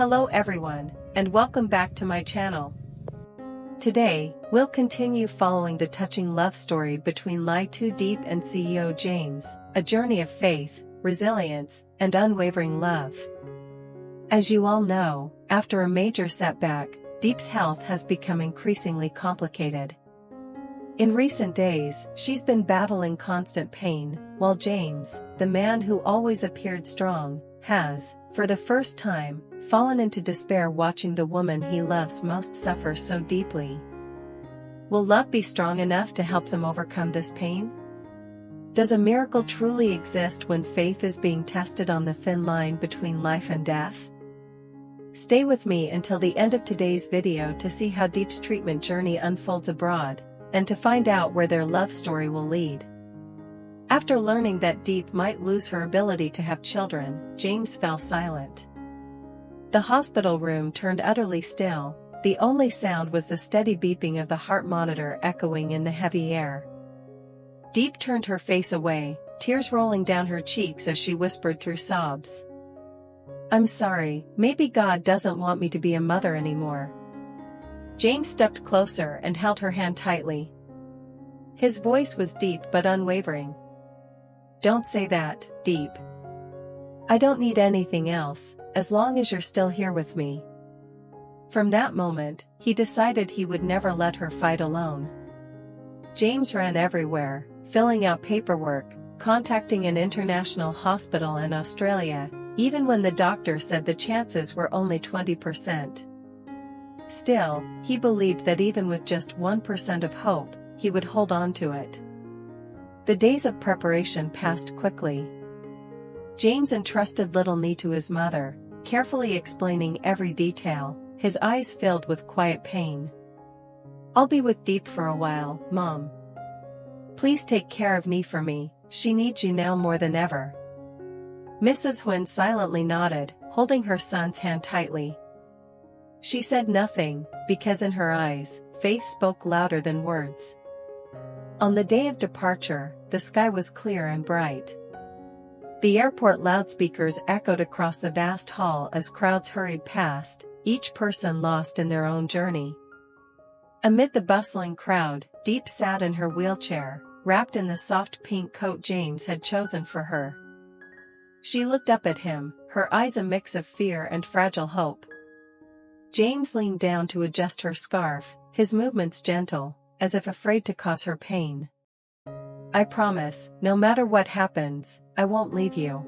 Hello everyone, and welcome back to my channel. Today, we'll continue following the touching love story between LyTuDiep and CEO James, a journey of faith, resilience, and unwavering love. As you all know, after a major setback, Diep's health has become increasingly complicated. In recent days, she's been battling constant pain, while James, the man who always appeared strong, has, for the first time, fallen into despair watching the woman he loves most suffer so deeply. Will love be strong enough to help them overcome this pain? Does a miracle truly exist when faith is being tested on the thin line between life and death? Stay with me until the end of today's video to see how Diep's treatment journey unfolds abroad, and to find out where their love story will lead. After learning that Diep might lose her ability to have children, James fell silent. The hospital room turned utterly still. The only sound was the steady beeping of the heart monitor echoing in the heavy air. Diep turned her face away, tears rolling down her cheeks as she whispered through sobs. "I'm sorry, maybe God doesn't want me to be a mother anymore." James stepped closer and held her hand tightly. His voice was deep but unwavering. "Don't say that, Diep. I don't need anything else, as long as you're still here with me." From that moment, he decided he would never let her fight alone. James ran everywhere, filling out paperwork, contacting an international hospital in Australia, even when the doctor said the chances were only 20%. Still, he believed that even with just 1% of hope, he would hold on to it. The days of preparation passed quickly. James entrusted little Nee to his mother, carefully explaining every detail, his eyes filled with quiet pain. "I'll be with Diep for a while, Mom. Please take care of Nee for me, she needs you now more than ever." Mrs. Huyn silently nodded, holding her son's hand tightly. She said nothing, because in her eyes, faith spoke louder than words. On the day of departure, the sky was clear and bright. The airport loudspeakers echoed across the vast hall as crowds hurried past, each person lost in their own journey. Amid the bustling crowd, Diep sat in her wheelchair, wrapped in the soft pink coat James had chosen for her. She looked up at him, her eyes a mix of fear and fragile hope. James leaned down to adjust her scarf, his movements gentle, as if afraid to cause her pain. "I promise, no matter what happens, I won't leave you."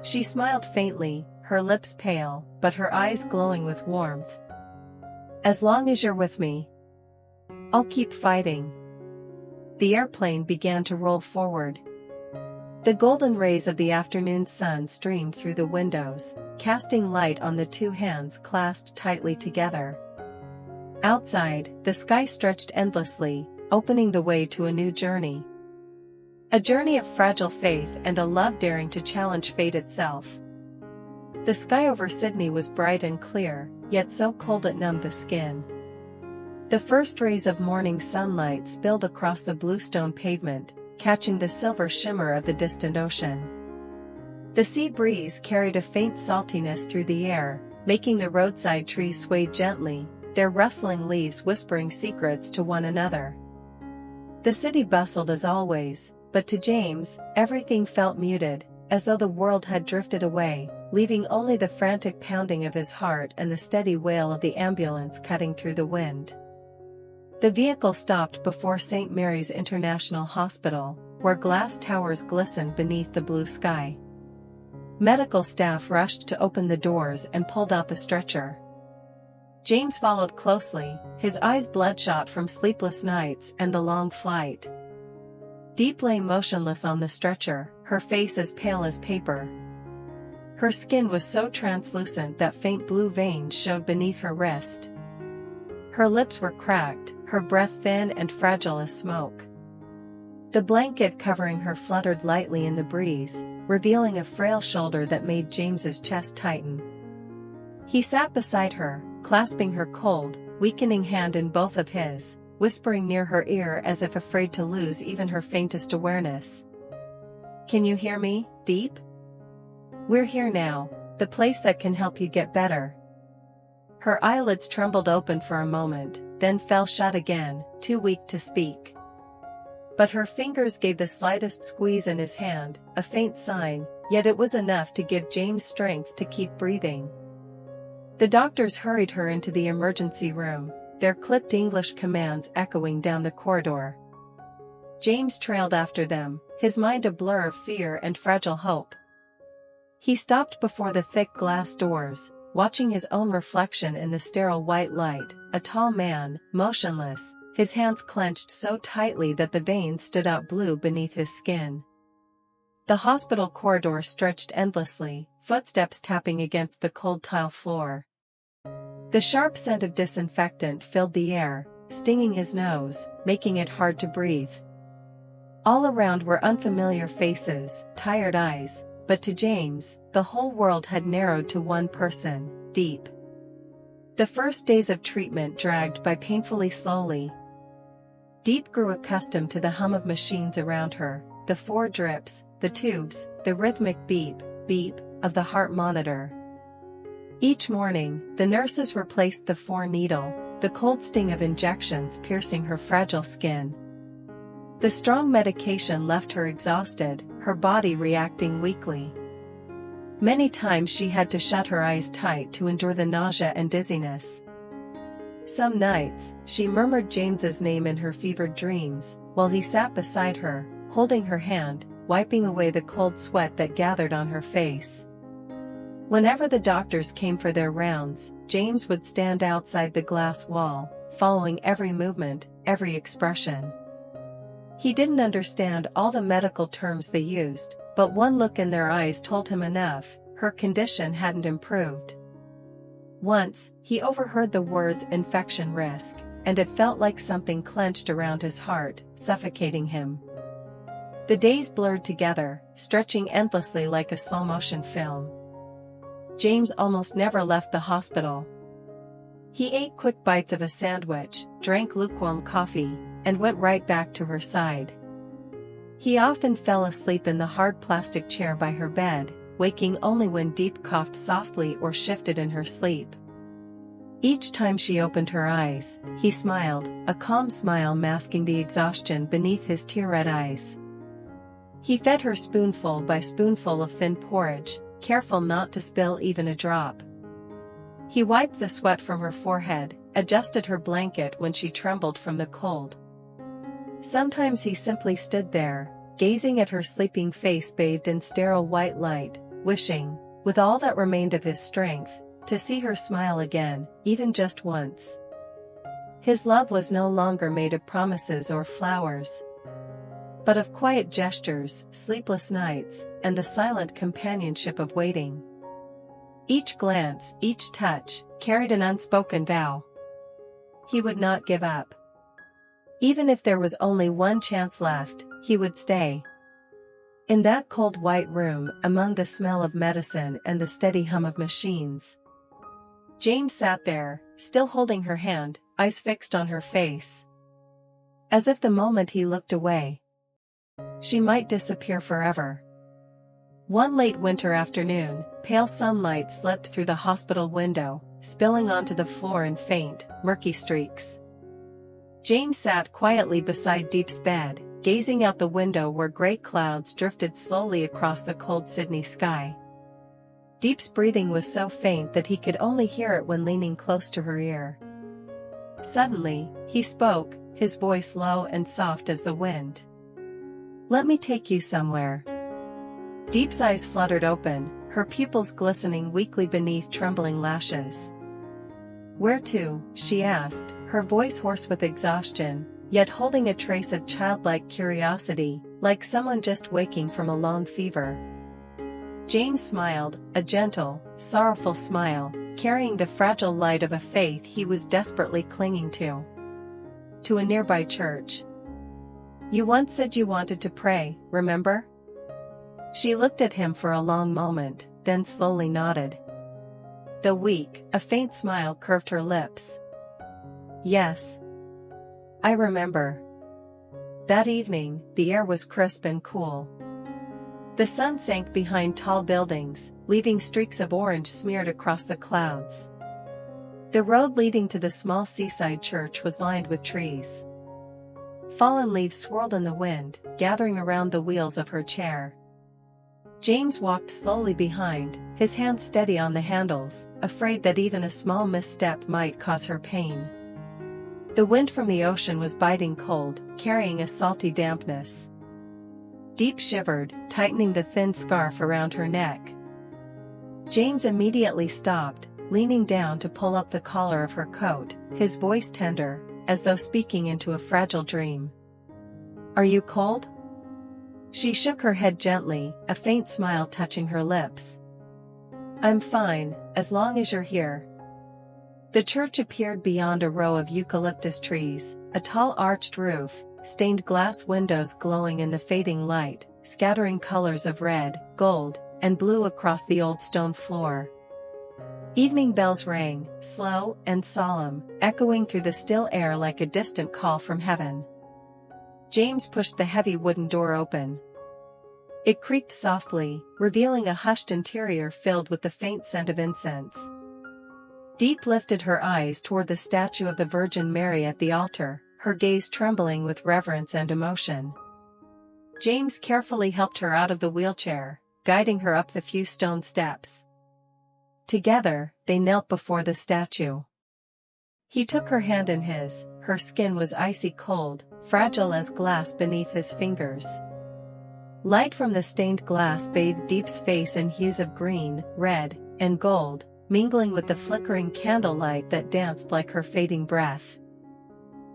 She smiled faintly, her lips pale, but her eyes glowing with warmth. "As long as you're with me, I'll keep fighting." The airplane began to roll forward. The golden rays of the afternoon sun streamed through the windows, casting light on the two hands clasped tightly together. Outside, the sky stretched endlessly, opening the way to a new journey. A journey of fragile faith and a love daring to challenge fate itself. The sky over Sydney was bright and clear, yet so cold it numbed the skin. The first rays of morning sunlight spilled across the bluestone pavement, catching the silver shimmer of the distant ocean. The sea breeze carried a faint saltiness through the air, making the roadside trees sway gently, their rustling leaves whispering secrets to one another. The city bustled as always, but to James, everything felt muted, as though the world had drifted away, leaving only the frantic pounding of his heart and the steady wail of the ambulance cutting through the wind. The vehicle stopped before St. Mary's International Hospital, where glass towers glistened beneath the blue sky. Medical staff rushed to open the doors and pulled out the stretcher. James followed closely, his eyes bloodshot from sleepless nights and the long flight. Diep lay motionless on the stretcher, her face as pale as paper. Her skin was so translucent that faint blue veins showed beneath her wrist. Her lips were cracked, her breath thin and fragile as smoke. The blanket covering her fluttered lightly in the breeze, revealing a frail shoulder that made James's chest tighten. He sat beside her, clasping her cold, weakening hand in both of his, whispering near her ear as if afraid to lose even her faintest awareness. "Can you hear me, Diep? We're here now." The place that can help you get better. Her eyelids trembled open for a moment, then fell shut again, too weak to speak. But her fingers gave the slightest squeeze in his hand, a faint sign, yet it was enough to give James strength to keep breathing. The doctors hurried her into the emergency room, their clipped English commands echoing down the corridor. James trailed after them, his mind a blur of fear and fragile hope. He stopped before the thick glass doors, watching his own reflection in the sterile white light, a tall man, motionless, his hands clenched so tightly that the veins stood out blue beneath his skin. The hospital corridor stretched endlessly, footsteps tapping against the cold tile floor. The sharp scent of disinfectant filled the air, stinging his nose, making it hard to breathe. All around were unfamiliar faces, tired eyes, but to James, the whole world had narrowed to one person, Diep. The first days of treatment dragged by painfully slowly. Diep grew accustomed to the hum of machines around her, the 4 drips, the tubes, the rhythmic beep, beep, of the heart monitor. Each morning, the nurses replaced the 4-needle, the cold sting of injections piercing her fragile skin. The strong medication left her exhausted, her body reacting weakly. Many times she had to shut her eyes tight to endure the nausea and dizziness. Some nights, she murmured James's name in her fevered dreams, while he sat beside her, holding her hand, wiping away the cold sweat that gathered on her face. Whenever the doctors came for their rounds, James would stand outside the glass wall, following every movement, every expression. He didn't understand all the medical terms they used, but one look in their eyes told him enough: her condition hadn't improved. Once, he overheard the words infection risk, and it felt like something clenched around his heart, suffocating him. The days blurred together, stretching endlessly like a slow-motion film. James almost never left the hospital. He ate quick bites of a sandwich, drank lukewarm coffee, and went right back to her side. He often fell asleep in the hard plastic chair by her bed, waking only when Diep coughed softly or shifted in her sleep. Each time she opened her eyes, he smiled, a calm smile masking the exhaustion beneath his tear-red eyes. He fed her spoonful by spoonful of thin porridge, careful not to spill even a drop. He wiped the sweat from her forehead, adjusted her blanket when she trembled from the cold. Sometimes he simply stood there, gazing at her sleeping face bathed in sterile white light, wishing, with all that remained of his strength, to see her smile again, even just once. His love was no longer made of promises or flowers, but of quiet gestures, sleepless nights, and the silent companionship of waiting. Each glance, each touch, carried an unspoken vow. He would not give up. Even if there was only one chance left, he would stay. In that cold white room, among the smell of medicine and the steady hum of machines, James sat there, still holding her hand, eyes fixed on her face. As if the moment he looked away, she might disappear forever. One late winter afternoon, pale sunlight slipped through the hospital window, spilling onto the floor in faint, murky streaks. James sat quietly beside Diep's bed, gazing out the window where gray clouds drifted slowly across the cold Sydney sky. Diep's breathing was so faint that he could only hear it when leaning close to her ear. Suddenly, he spoke, his voice low and soft as the wind. "Let me take you somewhere." Diep's eyes fluttered open, her pupils glistening weakly beneath trembling lashes. "Where to?" she asked, her voice hoarse with exhaustion, yet holding a trace of childlike curiosity, like someone just waking from a long fever. James smiled, a gentle, sorrowful smile, carrying the fragile light of a faith he was desperately clinging to. "To a nearby church. You once said you wanted to pray, remember?" She looked at him for a long moment, then slowly nodded. Though weak, a faint smile curved her lips. "Yes. I remember." That evening, the air was crisp and cool. The sun sank behind tall buildings, leaving streaks of orange smeared across the clouds. The road leading to the small seaside church was lined with trees. Fallen leaves swirled in the wind, gathering around the wheels of her chair. James walked slowly behind, his hands steady on the handles, afraid that even a small misstep might cause her pain. The wind from the ocean was biting cold, carrying a salty dampness. Diep shivered, tightening the thin scarf around her neck. James immediately stopped, leaning down to pull up the collar of her coat, his voice tender, as though speaking into a fragile dream. "Are you cold?" She shook her head gently, a faint smile touching her lips. "I'm fine, as long as you're here." The church appeared beyond a row of eucalyptus trees, a tall arched roof, stained glass windows glowing in the fading light, scattering colors of red, gold, and blue across the old stone floor. Evening bells rang, slow and solemn, echoing through the still air like a distant call from heaven. James pushed the heavy wooden door open. It creaked softly, revealing a hushed interior filled with the faint scent of incense. Diep lifted her eyes toward the statue of the Virgin Mary at the altar, her gaze trembling with reverence and emotion. James carefully helped her out of the wheelchair, guiding her up the few stone steps. Together, they knelt before the statue. He took her hand in his, her skin was icy cold, fragile as glass beneath his fingers. Light from the stained glass bathed Diep's face in hues of green, red, and gold, mingling with the flickering candlelight that danced like her fading breath.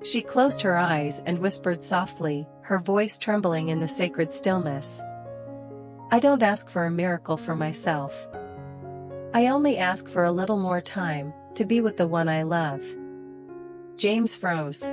She closed her eyes and whispered softly, her voice trembling in the sacred stillness. "I don't ask for a miracle for myself. I only ask for a little more time, to be with the one I love." James froze.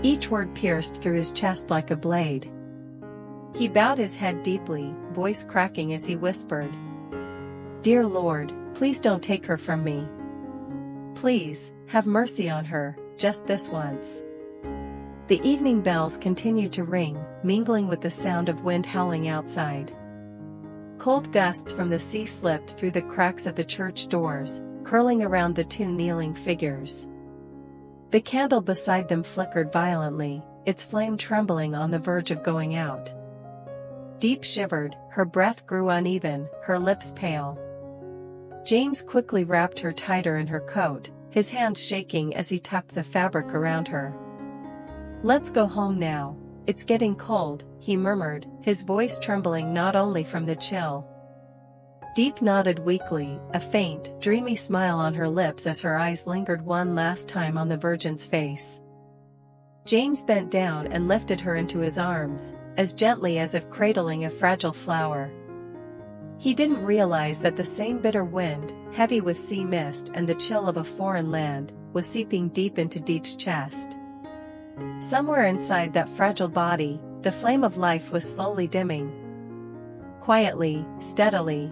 Each word pierced through his chest like a blade. He bowed his head deeply, voice cracking as he whispered, "Dear Lord, please don't take her from me. Please, have mercy on her, just this once." The evening bells continued to ring, mingling with the sound of wind howling outside. Cold gusts from the sea slipped through the cracks of the church doors, curling around the two kneeling figures. The candle beside them flickered violently, its flame trembling on the verge of going out. Diep shivered, her breath grew uneven, her lips pale. James quickly wrapped her tighter in her coat, his hands shaking as he tucked the fabric around her. "Let's go home now. It's getting cold," he murmured, his voice trembling not only from the chill. Diep nodded weakly, a faint, dreamy smile on her lips as her eyes lingered one last time on the Virgin's face. James bent down and lifted her into his arms, as gently as if cradling a fragile flower. He didn't realize that the same bitter wind, heavy with sea mist and the chill of a foreign land, was seeping deep into Diep's chest. Somewhere inside that fragile body, the flame of life was slowly dimming. Quietly, steadily.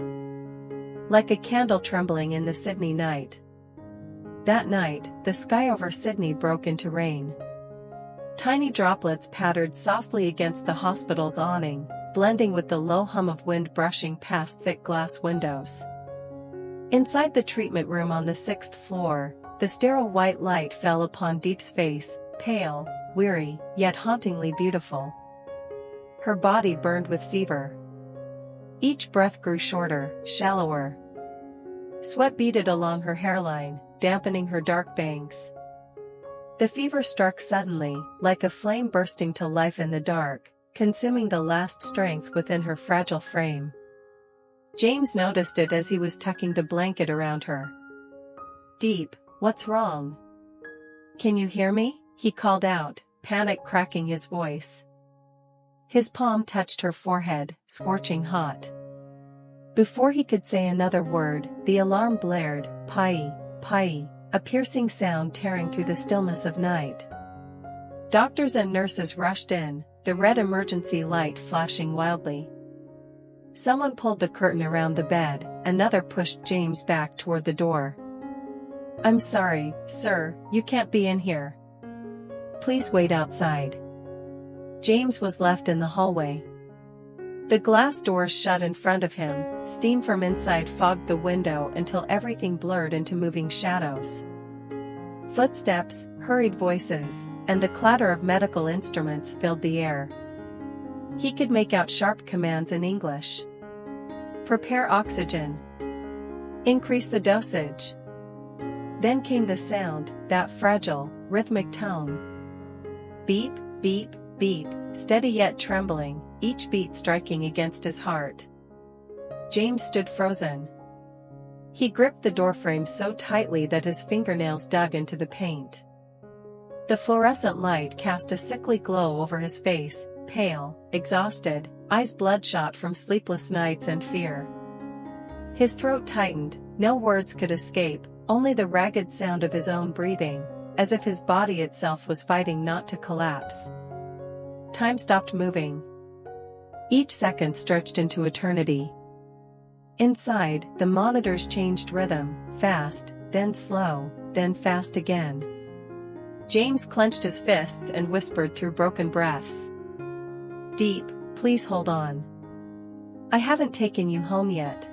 Like a candle trembling in the Sydney night. That night, the sky over Sydney broke into rain. Tiny droplets pattered softly against the hospital's awning, blending with the low hum of wind brushing past thick glass windows. Inside the treatment room on the 6th floor, the sterile white light fell upon Diep's face, pale, weary, yet hauntingly beautiful. Her body burned with fever. Each breath grew shorter, shallower. Sweat beaded along her hairline, dampening her dark bangs. The fever struck suddenly, like a flame bursting to life in the dark, consuming the last strength within her fragile frame. James noticed it as he was tucking the blanket around her. "Diep, what's wrong? Can you hear me?" he called out, panic cracking his voice. His palm touched her forehead, scorching hot. Before he could say another word, the alarm blared, pai, pai, a piercing sound tearing through the stillness of night. Doctors and nurses rushed in, the red emergency light flashing wildly. Someone pulled the curtain around the bed, another pushed James back toward the door. "I'm sorry, sir, you can't be in here. Please wait outside." James was left in the hallway. The glass doors shut in front of him, steam from inside fogged the window until everything blurred into moving shadows. Footsteps, hurried voices, and the clatter of medical instruments filled the air. He could make out sharp commands in English. Prepare oxygen. Increase the dosage. Then came the sound, that fragile, rhythmic tone. Beep, beep, beep, steady yet trembling, each beat striking against his heart. James stood frozen. He gripped the doorframe so tightly that his fingernails dug into the paint. The fluorescent light cast a sickly glow over his face, pale, exhausted, eyes bloodshot from sleepless nights and fear. His throat tightened, no words could escape, only the ragged sound of his own breathing, as if his body itself was fighting not to collapse. Time stopped moving. Each second stretched into eternity. Inside, the monitors changed rhythm, fast, then slow, then fast again. James clenched his fists and whispered through broken breaths. "Diep, please hold on. I haven't taken you home yet.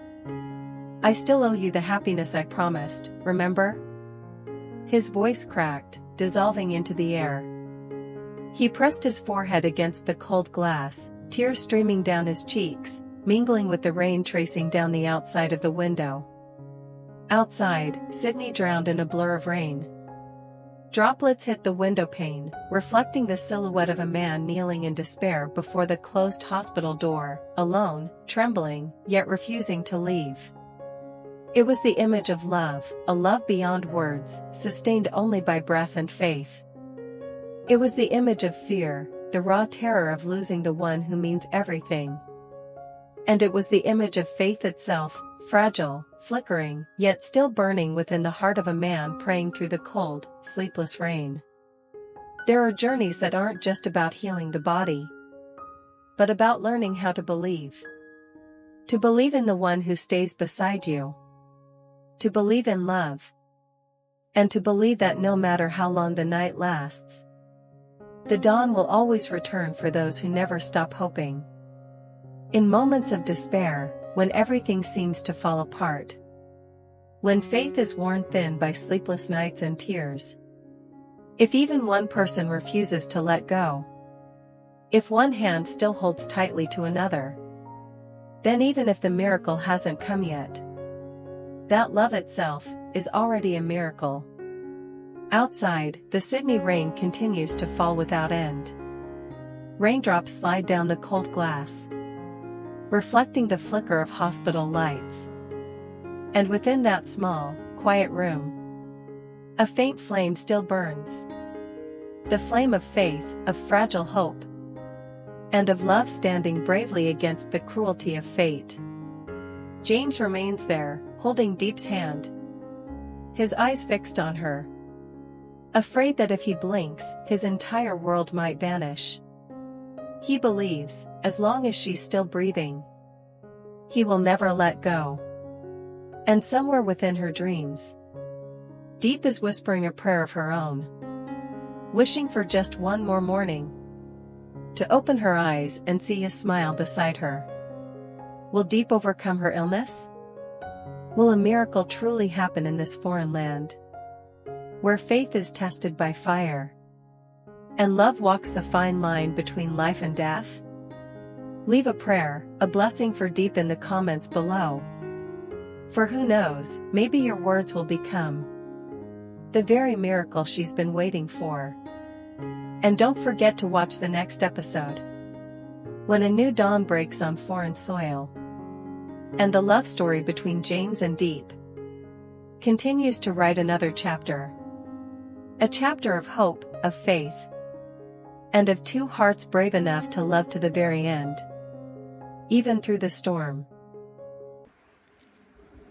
I still owe you the happiness I promised, remember?" His voice cracked, dissolving into the air. He pressed his forehead against the cold glass, tears streaming down his cheeks, mingling with the rain tracing down the outside of the window. Outside, Sydney drowned in a blur of rain. Droplets hit the window pane, reflecting the silhouette of a man kneeling in despair before the closed hospital door, alone, trembling, yet refusing to leave. It was the image of love, a love beyond words, sustained only by breath and faith. It was the image of fear, the raw terror of losing the one who means everything. And it was the image of faith itself, fragile, flickering, yet still burning within the heart of a man praying through the cold, sleepless rain. There are journeys that aren't just about healing the body, but about learning how to believe. To believe in the one who stays beside you. To believe in love. And to believe that no matter how long the night lasts, the dawn will always return for those who never stop hoping. In moments of despair, when everything seems to fall apart. When faith is worn thin by sleepless nights and tears. If even one person refuses to let go. If one hand still holds tightly to another. Then even if the miracle hasn't come yet, that love itself is already a miracle. Outside, the Sydney rain continues to fall without end. Raindrops slide down the cold glass, reflecting the flicker of hospital lights. And within that small, quiet room, a faint flame still burns. The flame of faith, of fragile hope, and of love standing bravely against the cruelty of fate. James remains there, holding Diep's hand, his eyes fixed on her, afraid that if he blinks, his entire world might vanish. He believes, as long as she's still breathing, he will never let go. And somewhere within her dreams, Diep is whispering a prayer of her own, wishing for just one more morning, to open her eyes and see a smile beside her. Will Diep overcome her illness? Will a miracle truly happen in this foreign land, where faith is tested by fire, and love walks the fine line between life and death? Leave a prayer, a blessing for Diep in the comments below. For who knows, maybe your words will become the very miracle she's been waiting for. And don't forget to watch the next episode, when a new dawn breaks on foreign soil, and the love story between James and Diep continues to write another chapter. A chapter of hope, of faith, and of two hearts brave enough to love to the very end, even through the storm.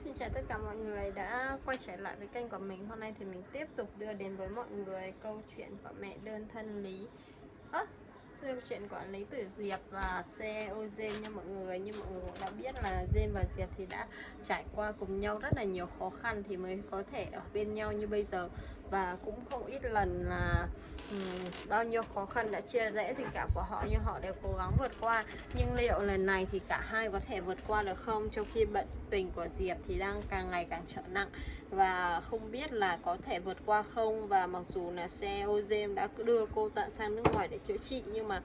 Xin chào tất cả mọi người đã quay trở lại với kênh của mình. Hôm nay thì mình tiếp tục đưa đến với mọi người câu chuyện của mẹ đơn thân câu chuyện của Lý Tử Diệp và CEO James nha mọi người. Như mọi người cũng đã biết là James và Diệp thì đã trải qua cùng nhau rất là nhiều khó khăn thì mới có thể ở bên nhau như bây giờ. và cũng không ít lần là bao nhiêu khó khăn đã chia rẽ tình cảm của họ nhưng họ đều cố gắng vượt qua. Nhưng liệu lần này thì cả hai có thể vượt qua được không, trong khi bệnh tình của Diệp thì đang càng ngày càng trở nặng và không biết là có thể vượt qua không. Và mặc dù là CEO James đã đưa cô tận sang nước ngoài để chữa trị, nhưng mà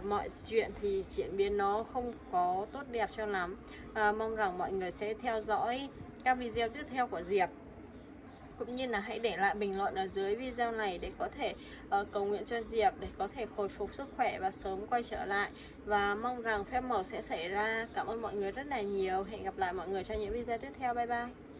mọi chuyện thì diễn biến nó không có tốt đẹp cho lắm. Mong rằng mọi người sẽ theo dõi các video tiếp theo của Diệp, cũng như là hãy để lại bình luận ở dưới video này để có thể cầu nguyện cho Diệp để có thể hồi phục sức khỏe và sớm quay trở lại. Và mong rằng phép màu sẽ xảy ra. Cảm ơn mọi người rất là nhiều. Hẹn gặp lại mọi người trong những video tiếp theo. Bye bye.